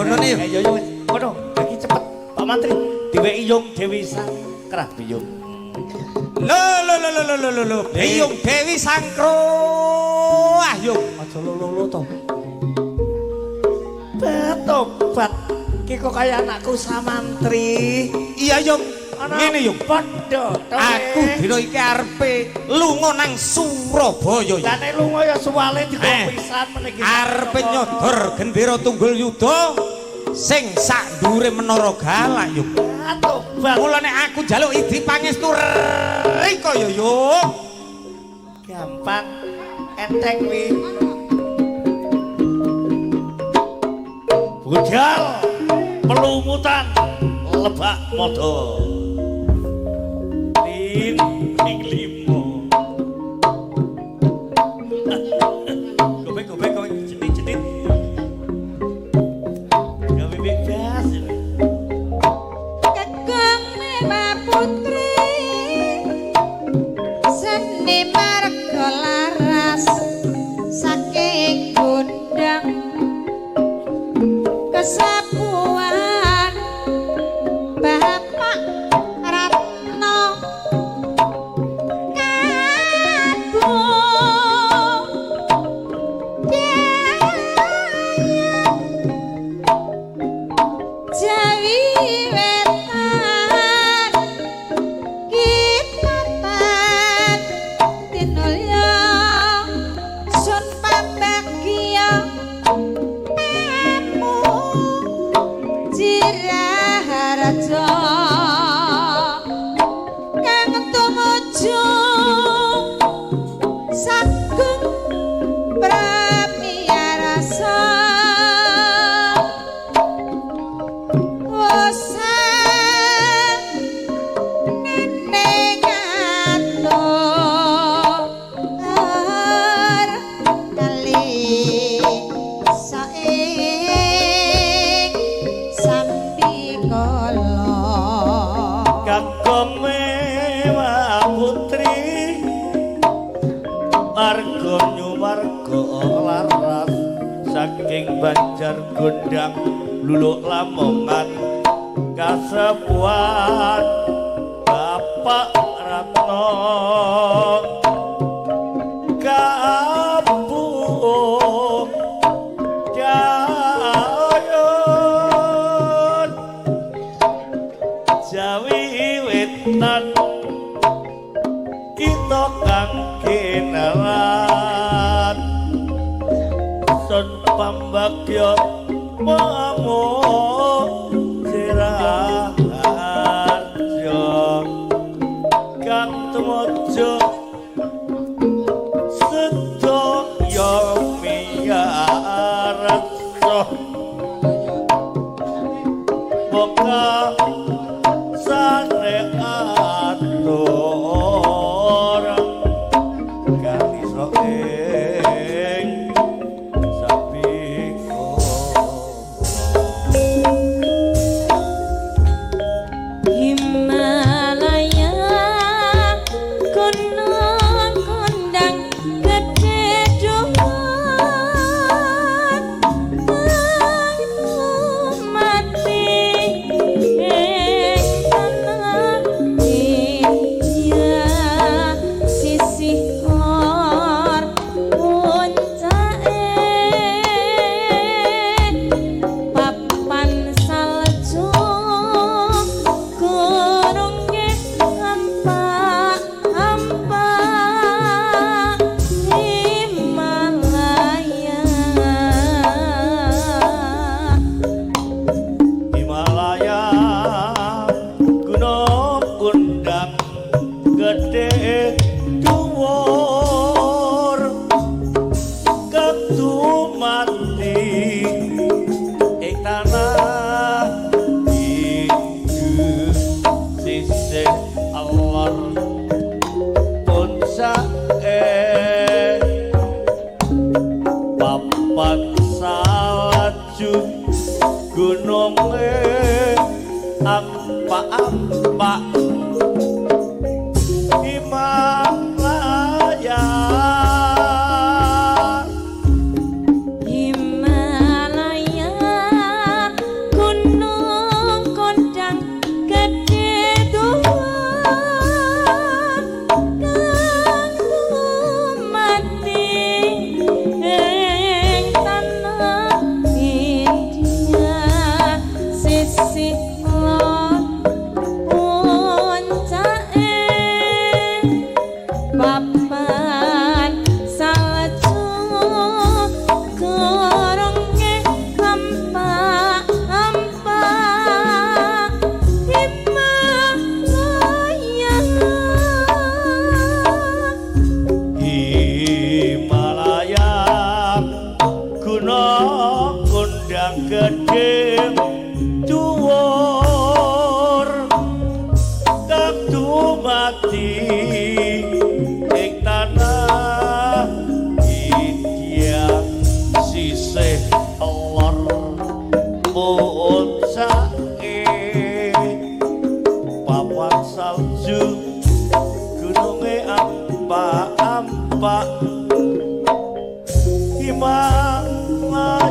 ngono nih. Ya yo wis. Ngono, iki cepet Pak Mantri diweki Yung Dewi Sangkrah Biyung. Lho. Biyung Dewi Sangkro. Ah, Yung. Aja lolo to. Betobat. Ki kok kaya anakku Samantri. Iya, Yung. Ngene, Yung. Padha. Aku dina iki arepe lunga nang Surabaya. Lah nek lunga ya suwale digawa pisan meniki. Arepe nyodor gendera tunggul yuda sing sak ndure Menara Galak, Yung. Tobat. Mulane aku njaluk idi pangestu rika ya, Yung. Gampang enteng wi. Budal pelumutan Lebak Modo. Ning limo. Gobek jedit. Gawe bebas. Kakang Mewah Putri seni marga laras saking Gondang kesapuan Bapak Ratno Kabung Jawi Wetan kita tan tinulya sun pambagya emu Jiraharaja kang tumuju sagung pramiyarasa Kakang Mewah Putri marga nyuwarga laras saking Banjar Gondang Luluk Lamongan kasepuhan Bapak Ratno Kabung Jayun Jawi Wetan kita kang kenalan sun pambagya pamuk Jiraharaja kang tumuju sedaya miyarasa boka sane atur kali soeng sabiko Himalaya gunung kondang gede dhuwur mati ing tanah India sisih hor puncake papan salju gunungnya hampa Himalaya Himalaya gunung kundang gede dhuwur ketumati ing tanah iku sisih alor puncake papan salju gununge ampak-ampak Himalaya Himalaya dumati ing tanah India sisih lor puncake papan salju gununge ampak-ampak Himalaya